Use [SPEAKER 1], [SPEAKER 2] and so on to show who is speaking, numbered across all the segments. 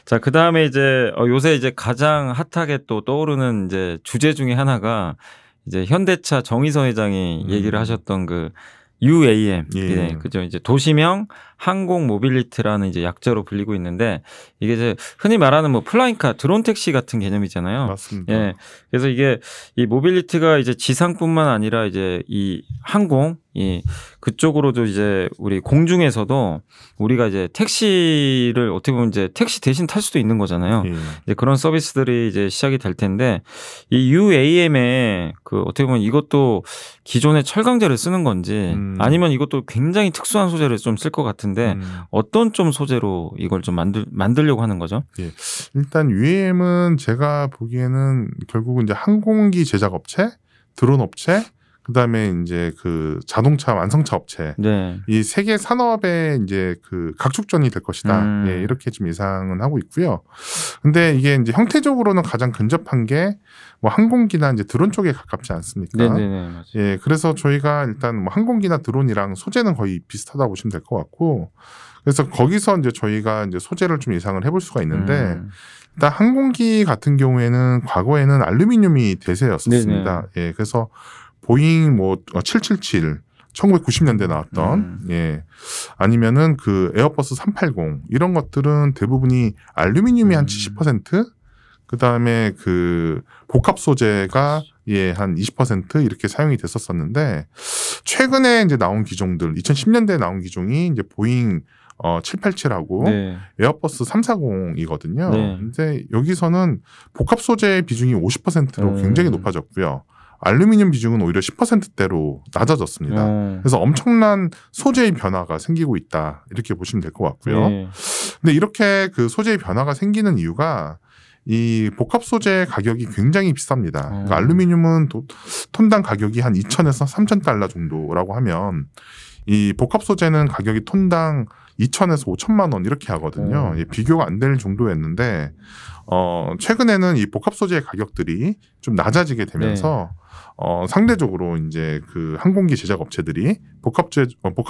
[SPEAKER 1] 자, 그다음에 이제 요새 이제 가장 핫하게 또 떠오르는 이제 주제 중에 하나가 이제 현대차 정의선 회장이 얘기를 하셨던 그 UAM. 예. 그죠. 이제 도시명 항공 모빌리티라는 이제 약자로 불리고 있는데 이게 이제 흔히 말하는 뭐 플라잉카, 드론 택시 같은 개념이잖아요.
[SPEAKER 2] 맞습니다.
[SPEAKER 1] 예. 그래서 이게 이 모빌리티가 이제 지상뿐만 아니라 이제 이 항공 그쪽으로도 이제 우리 공중에서도 우리가 이제 택시를 어떻게 보면 이제 택시 대신 탈 수도 있는 거잖아요. 이제 그런 서비스들이 이제 시작이 될 텐데 이 UAM에 그 어떻게 보면 이것도 기존의 철강제를 쓰는 건지 아니면 이것도 굉장히 특수한 소재를 좀 쓸 것 같은데 어떤 좀 소재로 이걸 좀 만들려고 하는 거죠?
[SPEAKER 2] 예. 일단 UAM은 제가 보기에는 결국은 이제 항공기 제작 업체, 드론 업체, 그다음에 이제 그 자동차 완성차 업체
[SPEAKER 1] 네.
[SPEAKER 2] 이 세계 산업의 이제 그 각축전이 될 것이다. 예, 이렇게 좀 예상은 하고 있고요. 근데 이게 이제 형태적으로는 가장 근접한 게 뭐 항공기나 이제 드론 쪽에 가깝지 않습니까?
[SPEAKER 1] 네네네. 맞아요.
[SPEAKER 2] 예, 그래서 저희가 일단 뭐 항공기나 드론이랑 소재는 거의 비슷하다고 보시면 될 것 같고, 그래서 거기서 이제 저희가 이제 소재를 좀 예상을 해볼 수가 있는데. 일단 항공기 같은 경우에는 과거에는 알루미늄이 대세였었습니다. 예, 그래서 보잉 뭐 777, 1990년대 나왔던 예, 아니면은 그 에어버스 380 이런 것들은 대부분이 알루미늄이 한 70%, 그 다음에 그 복합 소재가 예, 한 20% 이렇게 사용이 됐었었는데 최근에 이제 나온 기종들, 2010년대에 나온 기종이 이제 보잉 787하고
[SPEAKER 1] 네.
[SPEAKER 2] 에어버스 340이거든요.
[SPEAKER 1] 네.
[SPEAKER 2] 근데 여기서는 복합 소재의 비중이 50%로 굉장히 높아졌고요. 알루미늄 비중은 오히려 10%대로 낮아졌습니다. 그래서 엄청난 소재의 변화가 생기고 있다. 이렇게 보시면 될 것 같고요.
[SPEAKER 1] 네.
[SPEAKER 2] 근데 이렇게 그 소재의 변화가 생기는 이유가 이 복합 소재 가격이 굉장히 비쌉니다. 그러니까 알루미늄은 톤당 가격이 한 2,000에서 3,000달러 정도라고 하면 이 복합 소재는 가격이 톤당 2,000에서 5,000만 원 이렇게 하거든요. 비교가 안 될 정도였는데 최근에는 이 복합 소재의 가격들이 좀 낮아지게 되면서 상대적으로 이제 그 항공기 제작 업체들이 복합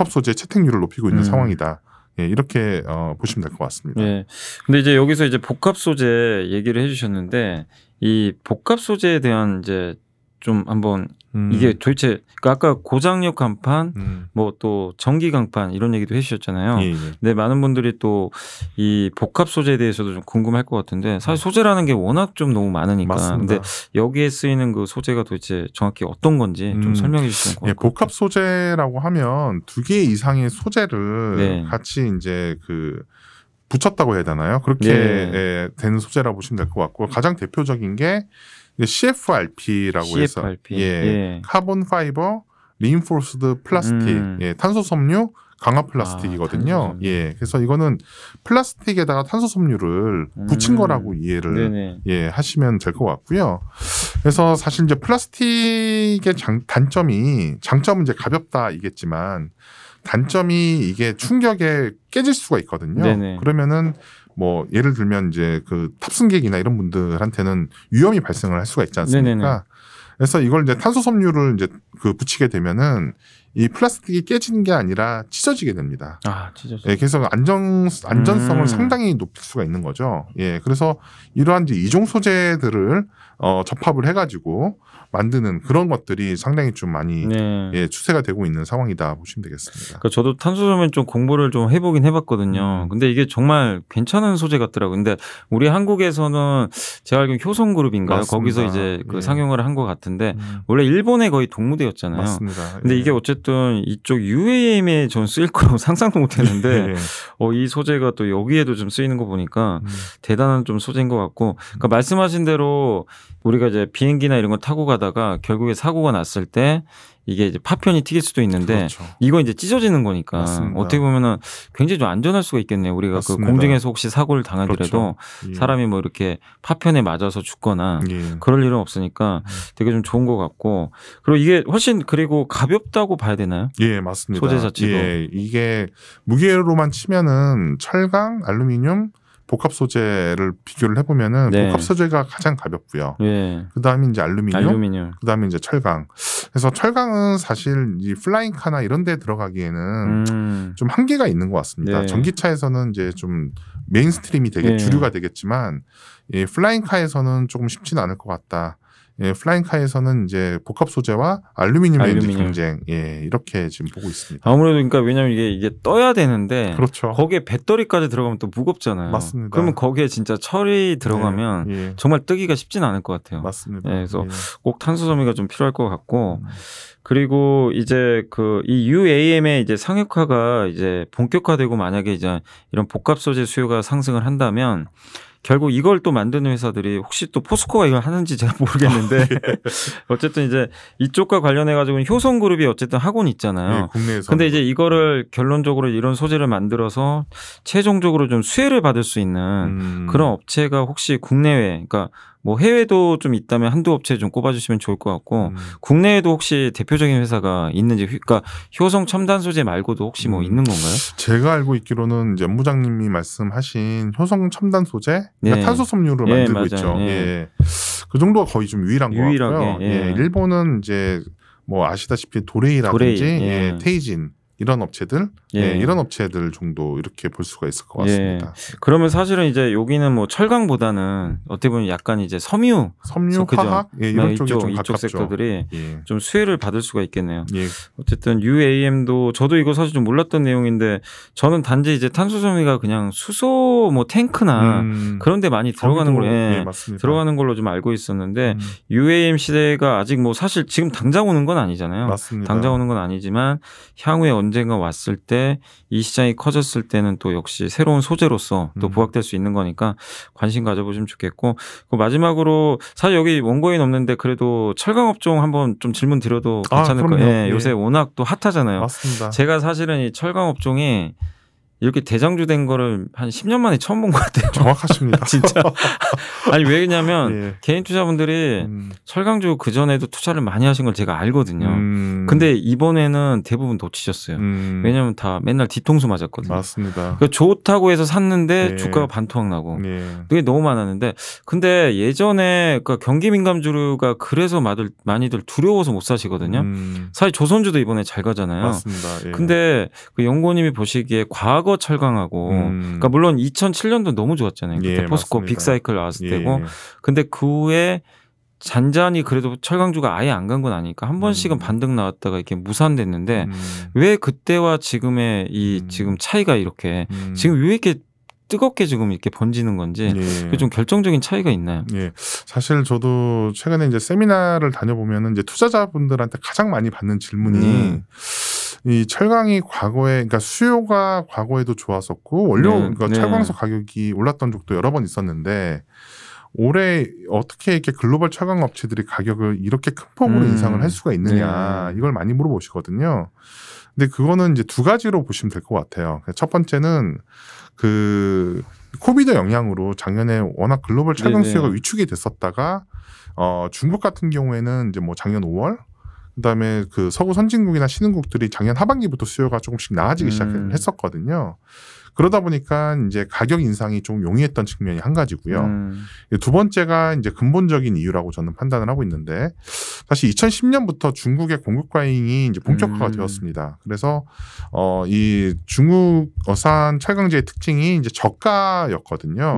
[SPEAKER 2] 소재 채택률을 높이고 있는 상황이다. 예, 이렇게 보시면 될 것 같습니다.
[SPEAKER 1] 네. 근데 이제 여기서 이제 복합 소재 얘기를 해주셨는데 이 복합 소재에 대한 이제 좀 한번 이게 도대체 그러니까 아까 고장력 강판 뭐 또 전기 강판 이런 얘기도 해주셨잖아요.
[SPEAKER 2] 예.
[SPEAKER 1] 근데 많은 분들이 또 이 복합 소재에 대해서도 좀 궁금할 것 같은데 사실 소재라는 게 워낙 좀 너무 많으니까.
[SPEAKER 2] 맞습니다.
[SPEAKER 1] 근데 여기에 쓰이는 그 소재가 도대체 정확히 어떤 건지 좀 설명해 주시면 고맙겠습니다.
[SPEAKER 2] 예, 복합 소재라고 하면 2개 이상의 소재를 같이 이제 그 붙였다고 해야 되나요? 그렇게 되는 소재라고 보시면 될 것 같고 가장 대표적인 게 CFRP라고 해서 카본 파이버 리인포스드 플라스틱, 탄소 섬유 강화 플라스틱이거든요. 예, 그래서 이거는 플라스틱에다가 탄소 섬유를 붙인 거라고 이해를 하시면 될 것 같고요. 그래서 사실 이제 플라스틱의 장점은 이제 가볍다이겠지만 단점이 이게 충격에 깨질 수가 있거든요. 그러면은 뭐 예를 들면 이제 그 탑승객이나 이런 분들한테는 위험이 발생을 할 수가 있지 않습니까? 그래서 이걸 이제 탄소 섬유를 이제 그 붙이게 되면은 이 플라스틱이 깨지는 게 아니라 찢어지게 됩니다.
[SPEAKER 1] 찢어져.
[SPEAKER 2] 예, 그래서 안전성을 상당히 높일 수가 있는 거죠. 예, 그래서 이러한 이제 이종 소재들을 접합을 해가지고 만드는 그런 것들이 상당히 좀 많이 추세가 되고 있는 상황이다 보시면 되겠습니다.
[SPEAKER 1] 그러니까 저도 탄소섬유 좀 공부를 좀 해보긴 해봤거든요. 근데 이게 정말 괜찮은 소재 같더라고요. 근데 우리 한국에서는 제가 알기로는 효성그룹인가요?
[SPEAKER 2] 맞습니다.
[SPEAKER 1] 거기서 이제 그 상용화를 한 것 같은데 원래 일본의 거의 동무대였잖아요.
[SPEAKER 2] 맞습니다.
[SPEAKER 1] 근데 이게 어쨌든 이쪽 UAM에 전 쓰일 거라고 상상도 못했는데 이 소재가 또 여기에도 좀 쓰이는 거 보니까 대단한 좀 소재인 것 같고, 그러니까 말씀하신 대로 우리가 이제 비행기나 이런 거 타고 가다가 결국에 사고가 났을 때 이게 이제 파편이 튀길 수도 있는데 이거 이제 찢어지는 거니까 어떻게 보면은 굉장히 좀 안전할 수가 있겠네요. 우리가 그 공중에서 혹시 사고를 당하더라도 사람이 뭐 이렇게 파편에 맞아서 죽거나 그럴 일은 없으니까 되게 좀 좋은 것 같고, 그리고 이게 훨씬 그리고 가볍다고 봐야 되나요?
[SPEAKER 2] 예, 맞습니다.
[SPEAKER 1] 소재 자체도.
[SPEAKER 2] 예, 이게 무게로만 치면은 철강, 알루미늄, 복합 소재를 비교를 해보면은
[SPEAKER 1] 네.
[SPEAKER 2] 복합 소재가 가장 가볍고요.
[SPEAKER 1] 네.
[SPEAKER 2] 그다음에 이제 알루미늄. 그다음에 이제 철강. 그래서 철강은 사실 이 플라잉카나 이런 데 들어가기에는 좀 한계가 있는 것 같습니다.
[SPEAKER 1] 네.
[SPEAKER 2] 전기차에서는 이제 좀 메인스트림이 되게 주류가 되겠지만 이 플라잉카에서는 조금 쉽지는 않을 것 같다. 예, 플라잉카에서는 이제 복합 소재와 알루미늄의 경쟁, 예, 이렇게 지금 보고 있습니다.
[SPEAKER 1] 아무래도 그러니까 왜냐면 이게 떠야 되는데,
[SPEAKER 2] 그렇죠.
[SPEAKER 1] 거기에 배터리까지 들어가면 또 무겁잖아요.
[SPEAKER 2] 맞습니다.
[SPEAKER 1] 그러면 거기에 진짜 철이 들어가면
[SPEAKER 2] 예.
[SPEAKER 1] 정말 뜨기가 쉽진 않을 것 같아요.
[SPEAKER 2] 맞습니다.
[SPEAKER 1] 예, 그래서 꼭 탄소 섬유가 좀 필요할 것 같고, 그리고 이제 이 UAM의 이제 상용화가 이제 본격화되고 만약에 이제 이런 복합 소재 수요가 상승을 한다면. 결국 이걸 또 만드는 회사들이 혹시 또 포스코가 이걸 하는지 제가 모르겠는데 어쨌든 이제 이쪽과 관련해 가지고는 효성그룹이 어쨌든 하고는 있잖아요.
[SPEAKER 2] 네, 국내에서.
[SPEAKER 1] 근데 이제 이거를 결론적으로 이런 소재를 만들어서 최종적으로 좀 수혜를 받을 수 있는 그런 업체가 혹시 국내외, 그러니까 뭐 해외도 좀 있다면 한두 업체 좀 꼽아주시면 좋을 것 같고 국내에도 혹시 대표적인 회사가 있는지, 그러니까 효성 첨단 소재 말고도 혹시 뭐 있는 건가요?
[SPEAKER 2] 제가 알고 있기로는 이제 연부장님이 말씀하신 효성 첨단 소재, 그러니까
[SPEAKER 1] 네.
[SPEAKER 2] 탄소 섬유를
[SPEAKER 1] 예,
[SPEAKER 2] 만들고
[SPEAKER 1] 맞아요.
[SPEAKER 2] 있죠.
[SPEAKER 1] 예.
[SPEAKER 2] 예. 그 정도가 거의 좀 유일한 것 같고요.
[SPEAKER 1] 예.
[SPEAKER 2] 예. 일본은 이제 뭐 아시다시피 도레이라든지 예. 테이진 이런 업체들, 예. 이런 업체들 정도 이렇게 볼 수가 있을 것 같습니다.
[SPEAKER 1] 예. 그러면 사실은 이제 여기는 뭐 철강보다는 어떻게 보면 약간 이제 섬유,
[SPEAKER 2] 화학, 예, 이런 쪽이 좀
[SPEAKER 1] 이쪽
[SPEAKER 2] 가깝죠.
[SPEAKER 1] 섹터들이
[SPEAKER 2] 예.
[SPEAKER 1] 좀 수혜를 받을 수가 있겠네요.
[SPEAKER 2] 예.
[SPEAKER 1] 어쨌든 UAM도 저도 이거 사실 좀 몰랐던 내용인데 저는 단지 이제 탄소 섬유가 그냥 수소 뭐 탱크나 그런 데 많이 들어가는 걸로 들어가는 걸로 좀 알고 있었는데 UAM 시대가 아직 뭐 사실 지금 당장 오는 건 아니잖아요.
[SPEAKER 2] 맞습니다.
[SPEAKER 1] 당장 오는 건 아니지만 향후에 언젠가 왔을 때 이 시장이 커졌을 때는 또 역시 새로운 소재로서 또 부각될 수 있는 거니까 관심 가져보시면 좋겠고, 마지막으로 사실 여기 원고인 없는데 그래도 철강 업종 한번 좀 질문 드려도 괜찮을 거예요. 예, 요새 워낙 또 핫하잖아요.
[SPEAKER 2] 맞습니다.
[SPEAKER 1] 제가 사실은 이 철강 업종이 이렇게 대장주된 거를 한 10년 만에 처음 본 것 같아요.
[SPEAKER 2] 정확하십니다.
[SPEAKER 1] 진짜. 아니 왜냐면
[SPEAKER 2] 예.
[SPEAKER 1] 개인 투자분들이 철강주 그전에도 투자를 많이 하신 걸 제가 알거든요. 근데 이번에는 대부분 놓치셨어요. 왜냐면 다 맨날 뒤통수 맞았거든요.
[SPEAKER 2] 맞습니다.
[SPEAKER 1] 그러니까 좋다고 해서 샀는데
[SPEAKER 2] 예.
[SPEAKER 1] 주가가 반토막 나고
[SPEAKER 2] 예.
[SPEAKER 1] 그게 너무 많았는데, 근데 예전에 그러니까 경기 민감주가 그래서 많이들 두려워서 못 사시거든요. 사실 조선주도 이번에 잘 가잖아요.
[SPEAKER 2] 맞습니다. 예.
[SPEAKER 1] 근데 그 연구원님이 보시기에 과거 철강하고 그러니까 물론 2007년도 너무 좋았잖아요. 그때
[SPEAKER 2] 예,
[SPEAKER 1] 포스코
[SPEAKER 2] 맞습니다.
[SPEAKER 1] 빅사이클 나왔을
[SPEAKER 2] 예.
[SPEAKER 1] 때고, 근데 그 후에 잔잔히 그래도 철강주가 아예 안 간 건 아니니까 한 번씩은 반등 나왔다가 이렇게 무산됐는데 왜 그때와 지금의 이 지금 차이가 이렇게 지금 왜 이렇게 뜨겁게 지금 이렇게 번지는 건지
[SPEAKER 2] 예.
[SPEAKER 1] 좀 결정적인 차이가 있나요?
[SPEAKER 2] 예. 사실 저도 최근에 이제 세미나를 다녀보면은 이제 투자자분들한테 가장 많이 받는 질문이 이 철강이 과거에, 그러니까 수요가 과거에도 좋았었고 원료, 그러니까 철광석 가격이 올랐던 적도 여러 번 있었는데 올해 어떻게 이렇게 글로벌 철강 업체들이 가격을 이렇게 큰 폭으로 인상을 할 수가 있느냐, 이걸 많이 물어보시거든요. 근데 그거는 이제 두 가지로 보시면 될 것 같아요. 첫 번째는 그 코비드 영향으로 작년에 워낙 글로벌 철강 수요가 위축이 됐었다가 중국 같은 경우에는 이제 뭐 작년 5월, 그다음에 그 서구 선진국이나 신흥국들이 작년 하반기부터 수요가 조금씩 나아지기 시작했었거든요. 그러다 보니까 이제 가격 인상이 좀 용이했던 측면이 한 가지고요. 두 번째가 이제 근본적인 이유라고 저는 판단을 하고 있는데, 사실 2010년부터 중국의 공급 과잉이 이제 본격화가 되었습니다. 그래서 이 중국어산 철강제의 특징이 이제 저가였거든요.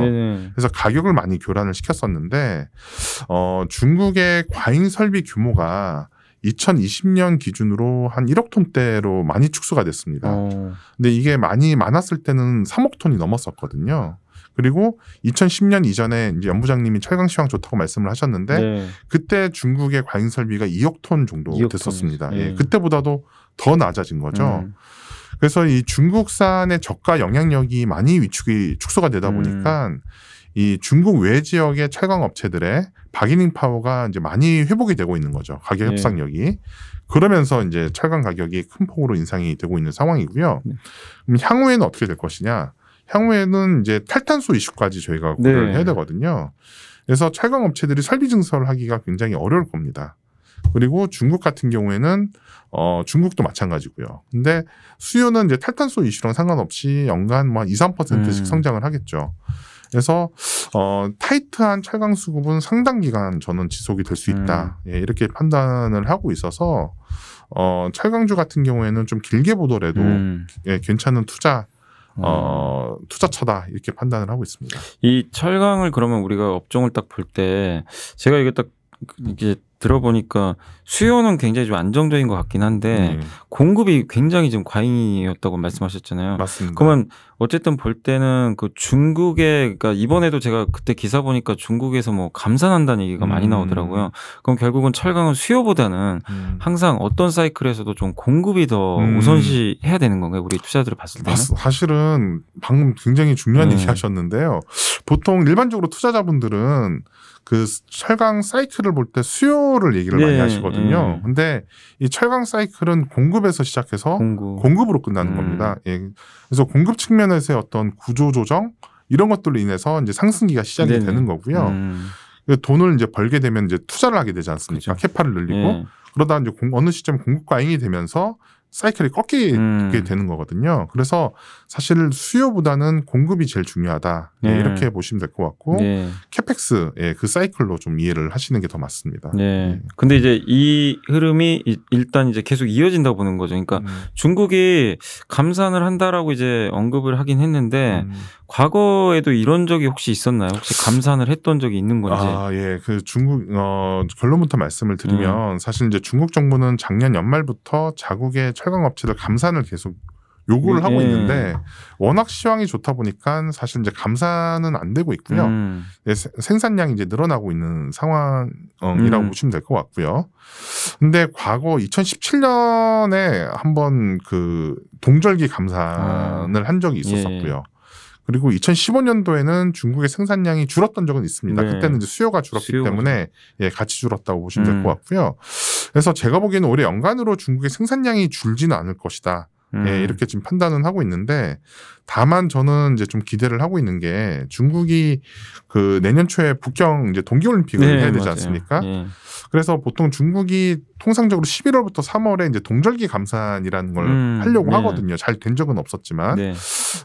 [SPEAKER 2] 그래서 가격을 많이 교란을 시켰었는데 중국의 과잉 설비 규모가 2020년 기준으로 한 1억 톤대로 많이 축소가 됐습니다. 근데 이게 많았을 때는 3억 톤이 넘었었거든요. 그리고 2010년 이전에 이제 연부장님이 철강 시황 좋다고 말씀을 하셨는데 그때 중국의 과잉 설비가 2억 톤 정도 2억 됐었습니다. 예. 그때보다도 더 낮아진 거죠. 그래서 이 중국산의 저가 영향력이 많이 축소가 되다 보니까 이 중국 외 지역의 철강 업체들의 바게닝 파워가 이제 많이 회복이 되고 있는 거죠. 가격 협상력이. 그러면서 이제 철강 가격이 큰 폭으로 인상이 되고 있는 상황이고요. 그럼 향후에는 어떻게 될 것이냐? 향후에는 이제 탈탄소 이슈까지 저희가 고려를 해야 되거든요. 그래서 철강 업체들이 설비 증설을 하기가 굉장히 어려울 겁니다. 그리고 중국 같은 경우에는 중국도 마찬가지고요. 근데 수요는 이제 탈탄소 이슈랑 상관없이 연간 뭐 한 2, 3%씩 성장을 하겠죠. 그래서 타이트한 철강 수급은 상당 기간 저는 지속이 될 수 있다. 예, 이렇게 판단을 하고 있어서 철강주 같은 경우에는 좀 길게 보더라도 예, 괜찮은 투자처다 이렇게 판단을 하고 있습니다.
[SPEAKER 1] 이 철강을 그러면 우리가 업종을 딱 볼 때 제가 이게 딱 이게 들어보니까 수요는 굉장히 좀 안정적인 것 같긴 한데 공급이 굉장히 좀 과잉이었다고 말씀하셨잖아요.
[SPEAKER 2] 맞습니다.
[SPEAKER 1] 그러면 어쨌든 볼 때는 그 중국에 그러니까 이번에도 제가 그때 기사 보니까 중국에서 뭐 감산한다는 얘기가 많이 나오더라고요. 그럼 결국은 철강은 수요보다는 항상 어떤 사이클에서도 좀 공급이 더 우선시 해야 되는 건가요? 우리 투자자들을 봤을 때는?
[SPEAKER 2] 사실은 방금 굉장히 중요한 얘기 하셨는데요. 보통 일반적으로 투자자분들은 그 철강 사이클을 볼 때 수요를 얘기를 많이 하시거든요. 근데 이 철강 사이클은 공급에서 시작해서 공급으로 끝나는 겁니다. 예. 그래서 공급 측면에서의 어떤 구조 조정 이런 것들로 인해서 이제 상승기가 시작이 되는 거고요. 돈을 이제 벌게 되면 이제 투자를 하게 되지 않습니까? 그렇죠. 캐파를 늘리고 그러다 이제 어느 시점 공급 과잉이 되면서 사이클이 꺾이게 되는 거거든요. 그래서 사실 수요보다는 공급이 제일 중요하다. 예, 이렇게 보시면 될 것 같고 캐펙스 그 사이클로 좀 이해를 하시는 게 더 맞습니다.
[SPEAKER 1] 근데 이제 이 흐름이 일단 이제 계속 이어진다고 보는 거죠. 그러니까 중국이 감산을 한다라고 이제 언급을 하긴 했는데 과거에도 이런 적이 혹시 있었나요? 혹시 감산을 했던 적이 있는 건지?
[SPEAKER 2] 예, 그 중국 결론부터 말씀을 드리면 사실 이제 중국 정부는 작년 연말부터 자국의 철강 업체들 감산을 계속 요구를 하고 있는데 워낙 시황이 좋다 보니까 사실 이제 감산은 안 되고 있고요. 생산량이 이제 늘어나고 있는 상황이라고 보시면 될 것 같고요. 근데 과거 2017년에 한번 그 동절기 감산을 한 적이 있었었고요. 그리고 2015년도에는 중국의 생산량이 줄었던 적은 있습니다. 그때는 이제 수요가 줄었기 때문에 예, 같이 줄었다고 보시면 될 것 같고요. 그래서 제가 보기에는 올해 연간으로 중국의 생산량이 줄지는 않을 것이다. 예, 이렇게 지금 판단은 하고 있는데 다만 저는 이제 좀 기대를 하고 있는 게 중국이 그 내년 초에 북경 이제 동계올림픽을 해야 되지 않습니까? 그래서 보통 중국이 통상적으로 11월부터 3월에 이제 동절기 감산이라는 걸 하려고 하거든요. 잘 된 적은 없었지만.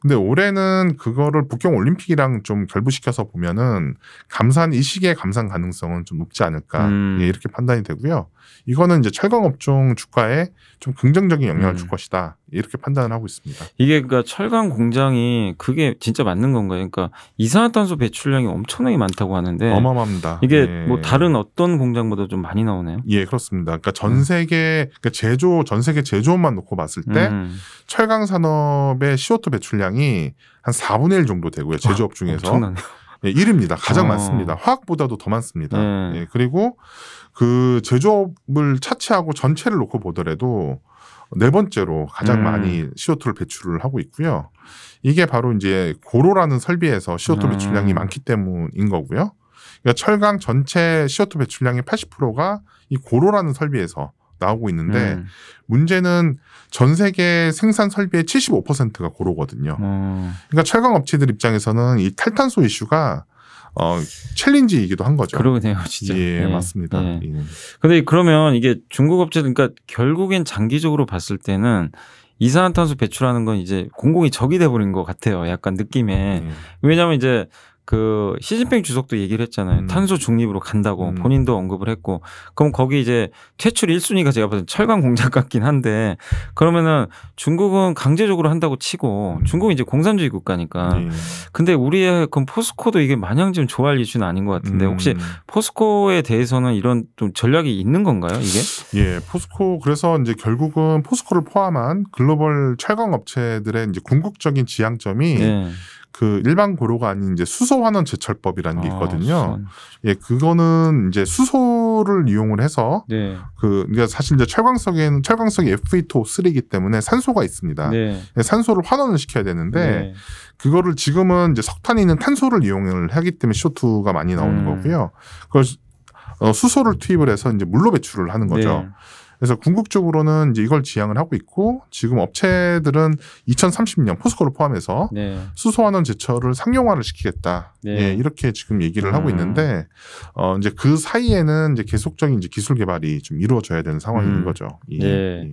[SPEAKER 2] 근데 올해는 그거를 북경 올림픽이랑 좀 결부시켜서 보면은 감산 이 시기에 감산 가능성은 좀 높지 않을까. 예, 이렇게 판단이 되고요. 이거는 이제 철강 업종 주가에 좀 긍정적인 영향을 줄 것이다. 이렇게 판단을 하고 있습니다.
[SPEAKER 1] 이게 그러니까 철강 공장이 그게 진짜 맞는 건가요? 그러니까 이산화탄소 배출량이 엄청나게 많다고 하는데
[SPEAKER 2] 어마어마합니다.
[SPEAKER 1] 이게 뭐 다른 어떤 공장보다 좀 많이 나오나요?
[SPEAKER 2] 예, 그렇습니다. 그러니까 전 세계 전 세계 제조업만 놓고 봤을 때 철강 산업의 CO2 배출량이 한 4분의 1 정도 되고요. 제조업 중에서.
[SPEAKER 1] 엄청나네요.
[SPEAKER 2] 예, 1위입니다. 가장 많습니다. 화학보다도 더 많습니다. 예, 그리고 그 제조업을 차치하고 전체를 놓고 보더라도 네 번째로 가장 많이 CO2를 배출을 하고 있고요. 이게 바로 이제 고로라는 설비에서 CO2 배출량이 많기 때문인 거고요. 그러니까 철강 전체 CO2 배출량의 80%가 이 고로라는 설비에서 나오고 있는데 문제는 전 세계 생산 설비의 75%가 고로거든요. 그러니까 철강 업체들 입장에서는 이 탈탄소 이슈가 챌린지이기도 한 거죠.
[SPEAKER 1] 그러네요, 진짜.
[SPEAKER 2] 예, 맞습니다.
[SPEAKER 1] 근데 그러면 이게 중국 업체들, 그러니까 결국엔 장기적으로 봤을 때는 이산화탄소 배출하는 건 이제 공공이 적이 돼버린 것 같아요. 약간 느낌에. 왜냐하면 이제 그 시진핑 주석도 얘기를 했잖아요. 탄소 중립으로 간다고 본인도 언급을 했고, 그럼 거기 이제 퇴출 1순위가 제가 봐서 철강 공장 같긴 한데, 그러면은 중국은 강제적으로 한다고 치고 중국은 이제 공산주의 국가니까. 근데 우리의 그럼 포스코도 이게 마냥 지금 좋아할 이슈는 아닌 것 같은데, 혹시 포스코에 대해서는 이런 좀 전략이 있는 건가요, 이게?
[SPEAKER 2] 예, 포스코 그래서 이제 결국은 포스코를 포함한 글로벌 철강 업체들의 이제 궁극적인 지향점이 그 일반 고로가 아닌 이제 수소 환원 제철법이라는 게 있거든요. 예, 그거는 이제 수소를 이용을 해서 그러니까 사실 이제 철광석이 Fe2O3이기 때문에 산소가 있습니다. 산소를 환원을 시켜야 되는데 그거를 지금은 이제 석탄이 있는 탄소를 이용을 하기 때문에 CO2가 많이 나오는 거고요. 그걸 수소를 투입을 해서 이제 물로 배출을 하는 거죠. 그래서 궁극적으로는 이제 이걸 지향을 하고 있고 지금 업체들은 2030년 포스코를 포함해서
[SPEAKER 1] 네.
[SPEAKER 2] 수소환원 제철을 상용화를 시키겠다.
[SPEAKER 1] 네.
[SPEAKER 2] 예, 이렇게 지금 얘기를 하고 있는데 이제 그 사이에는 이제 계속적인 이제 기술 개발이 좀 이루어져야 되는 상황인 거죠. 예.
[SPEAKER 1] 예.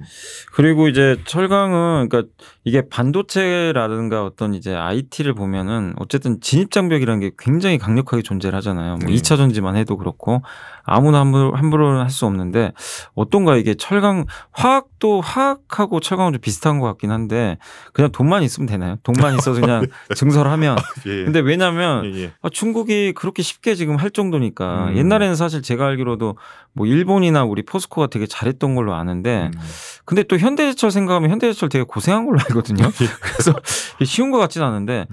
[SPEAKER 1] 그리고 이제 철강은 그러니까 이게 반도체라든가 어떤 이제 IT를 보면은 어쨌든 진입 장벽이라는 게 굉장히 강력하게 존재를 하잖아요. 뭐 2차 전지만 해도 그렇고 아무나 함부로 할 수 없는데 어떤가 이게 철강 화학도 화학하고 철강은 좀 비슷한 것 같긴 한데 그냥 돈만 있으면 되나요? 돈만 있어서 그냥 증설하면.
[SPEAKER 2] 예.
[SPEAKER 1] 근데 왜냐하면
[SPEAKER 2] 예.
[SPEAKER 1] 중국이 그렇게 쉽게 지금 할 정도니까 옛날에는 사실 제가 알기로도 뭐 일본이나 우리 포스코가 되게 잘했던 걸로 아는데 근데 또 현대제철 생각하면 현대제철 되게 고생한 걸로 알거든요. 그래서 쉬운 것 같지는 않은데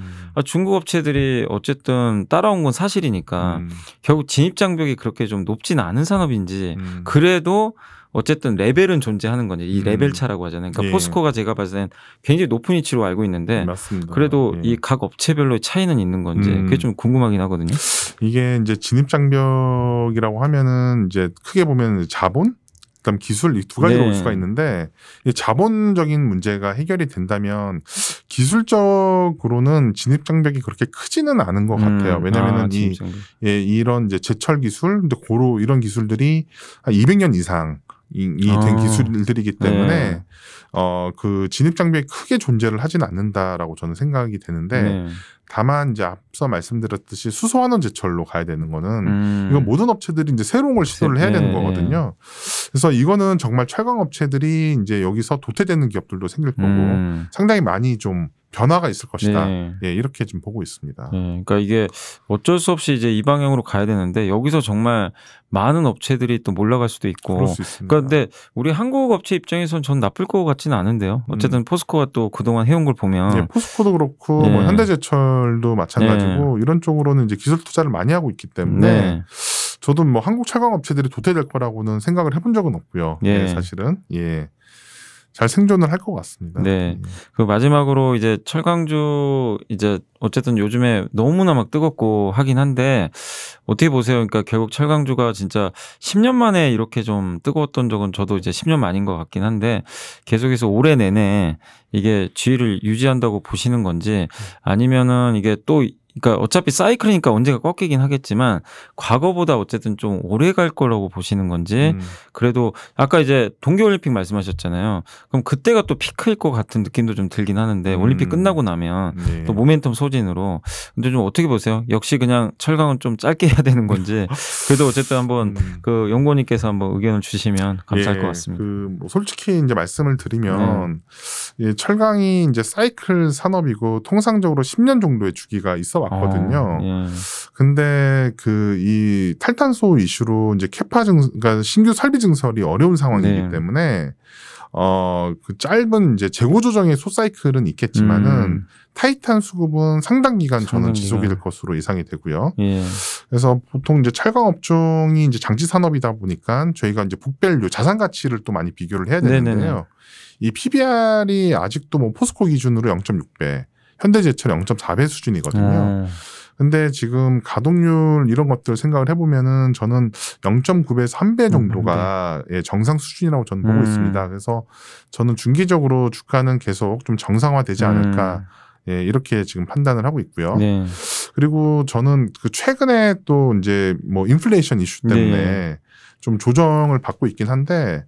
[SPEAKER 1] 중국 업체들이 어쨌든 따라온 건 사실이니까 결국 진입 장벽이 그렇게 좀 높진 않은 산업인지 그래도 어쨌든 레벨은 존재하는 거죠. 이 레벨 차라고 하잖아요. 그러니까
[SPEAKER 2] 예.
[SPEAKER 1] 포스코가 제가 봤을 땐 굉장히 높은 위치로 알고 있는데
[SPEAKER 2] 맞습니다.
[SPEAKER 1] 그래도
[SPEAKER 2] 예.
[SPEAKER 1] 이 각 업체별로의 차이는 있는 건지 그게 좀 궁금하긴 하거든요.
[SPEAKER 2] 이게 이제 진입 장벽이라고 하면은 이제 크게 보면 자본, 그다음 기술 이 두 가지로
[SPEAKER 1] 네.
[SPEAKER 2] 볼 수가 있는데 이 자본적인 문제가 해결이 된다면 기술적으로는 진입 장벽이 그렇게 크지는 않은 것 같아요. 왜냐하면은 이런 이제 제철 기술, 근데 고로 이런 기술들이 한 200년 이상 된 기술들이기 때문에
[SPEAKER 1] 네.
[SPEAKER 2] 그 진입 장벽이 크게 존재를 하지는 않는다라고 저는 생각이 되는데
[SPEAKER 1] 네.
[SPEAKER 2] 다만 이제 앞서 말씀드렸듯이 수소환원 제철로 가야 되는 거는 이건 모든 업체들이 이제 새로운 걸 시도를 해야 되는 거거든요. 그래서 이거는 정말 철강 업체들이 이제 여기서 도태되는 기업들도 생길 거고 상당히 많이 좀 변화가 있을 것이다.
[SPEAKER 1] 네.
[SPEAKER 2] 예, 이렇게 좀 보고 있습니다.
[SPEAKER 1] 네. 그러니까 이게 어쩔 수 없이 이제 이 방향으로 가야 되는데 여기서 정말 많은 업체들이 또 몰려갈 수도 있고.
[SPEAKER 2] 그럴 수 있습니다.
[SPEAKER 1] 그런데 우리 한국 업체 입장에선 전 나쁠 것 같지는 않은데요. 어쨌든 포스코가 또 그동안 해온 걸 보면.
[SPEAKER 2] 예, 포스코도 그렇고 뭐 현대제철도 마찬가지고 이런 쪽으로는 이제 기술 투자를 많이 하고 있기 때문에 저도 뭐 한국 철강 업체들이 도태될 거라고는 생각을 해본 적은 없고요. 예, 사실은 잘 생존을 할 것 같습니다.
[SPEAKER 1] 네. 그 마지막으로 이제 철강주 이제 어쨌든 요즘에 너무나 막 뜨겁고 하긴 한데 어떻게 보세요? 그러니까 결국 철강주가 진짜 10년 만에 이렇게 좀 뜨거웠던 적은 저도 이제 10년 만인 것 같긴 한데 계속해서 올해 내내 이게 지위를 유지한다고 보시는 건지 아니면은 이게 또 그러니까 어차피 사이클이니까 언젠가 꺾이긴 하겠지만 과거보다 어쨌든 좀 오래 갈 거라고 보시는 건지 그래도 아까 이제 동계올림픽 말씀하셨잖아요. 그럼 그때가 또 피크일 것 같은 느낌도 좀 들긴 하는데 올림픽 끝나고 나면 또 모멘텀 소진으로 근데 좀 어떻게 보세요? 역시 그냥 철강은 좀 짧게 해야 되는 건지 그래도 어쨌든 한번 그 연구원님께서 한번 의견을 주시면 감사할 것 같습니다.
[SPEAKER 2] 뭐 솔직히 이제 말씀을 드리면 철강이 이제 사이클 산업이고 통상적으로 10년 정도의 주기가 있어 왔거든요. 근데 그 이 탈탄소 이슈로 이제 그러니까 신규 설비 증설이 어려운 상황이기 때문에 그 짧은 이제 재고 조정의 소사이클은 있겠지만은 타이트한 수급은 상당 기간 저는 지속이 될 것으로 예상이 되고요. 그래서 보통 이제 철강 업종이 이제 장치 산업이다 보니까 저희가 이제 북밸류 자산 가치를 또 많이 비교를 해야 되는데요. 이 PBR이 아직도 뭐 포스코 기준으로 0.6배, 현대제철 0.4배 수준이거든요. 근데 지금 가동률 이런 것들 생각을 해보면은 저는 0.9배에서 1배 정도가 정상 수준이라고 저는 보고 있습니다. 그래서 저는 중기적으로 주가는 계속 좀 정상화되지 않을까. 이렇게 지금 판단을 하고 있고요. 그리고 저는 그 최근에 또 이제 뭐 인플레이션 이슈 때문에 좀 조정을 받고 있긴 한데,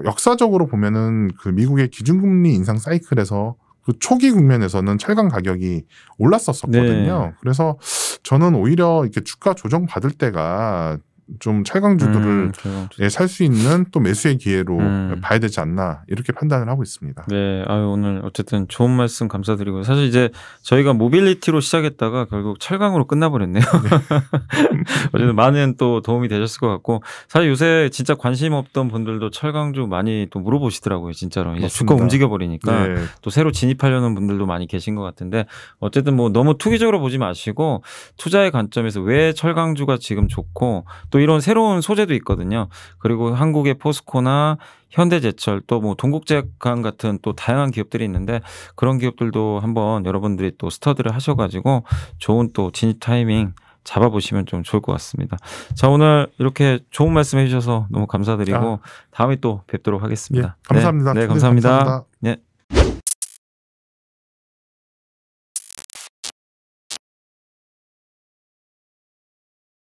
[SPEAKER 2] 역사적으로 보면은 그 미국의 기준금리 인상 사이클에서 그 초기 국면에서는 철강 가격이 올랐었거든요. 그래서 저는 오히려 이렇게 주가 조정 받을 때가 좀 철강주들을 살 수 있는 또 매수의 기회로 봐야 되지 않나 이렇게 판단을 하고 있습니다.
[SPEAKER 1] 네, 오늘 어쨌든 좋은 말씀 감사드리고 사실 이제 저희가 모빌리티로 시작했다가 결국 철강으로 끝나버렸네요. 어쨌든 많은 또 도움이 되셨을 것 같고 사실 요새 진짜 관심 없던 분들도 철강주 많이 또 물어보시더라고요, 진짜로. 이제 주가 움직여버리니까 또 새로 진입하려는 분들도 많이 계신 것 같은데 어쨌든 뭐 너무 투기적으로 보지 마시고 투자의 관점에서 왜 철강주가 지금 좋고 또 이런 새로운 소재도 있거든요. 그리고 한국의 포스코나 현대제철 또 뭐 동국제강 같은 또 다양한 기업들이 있는데 그런 기업들도 한번 여러분들이 또 스터디를 하셔가지고 좋은 또 진입 타이밍 잡아보시면 좀 좋을 것 같습니다. 자, 오늘 이렇게 좋은 말씀 해주셔서 너무 감사드리고 다음에 또 뵙도록 하겠습니다.
[SPEAKER 2] 예, 감사합니다.
[SPEAKER 1] 네, 감사합니다.
[SPEAKER 2] 감사합니다.
[SPEAKER 1] 네.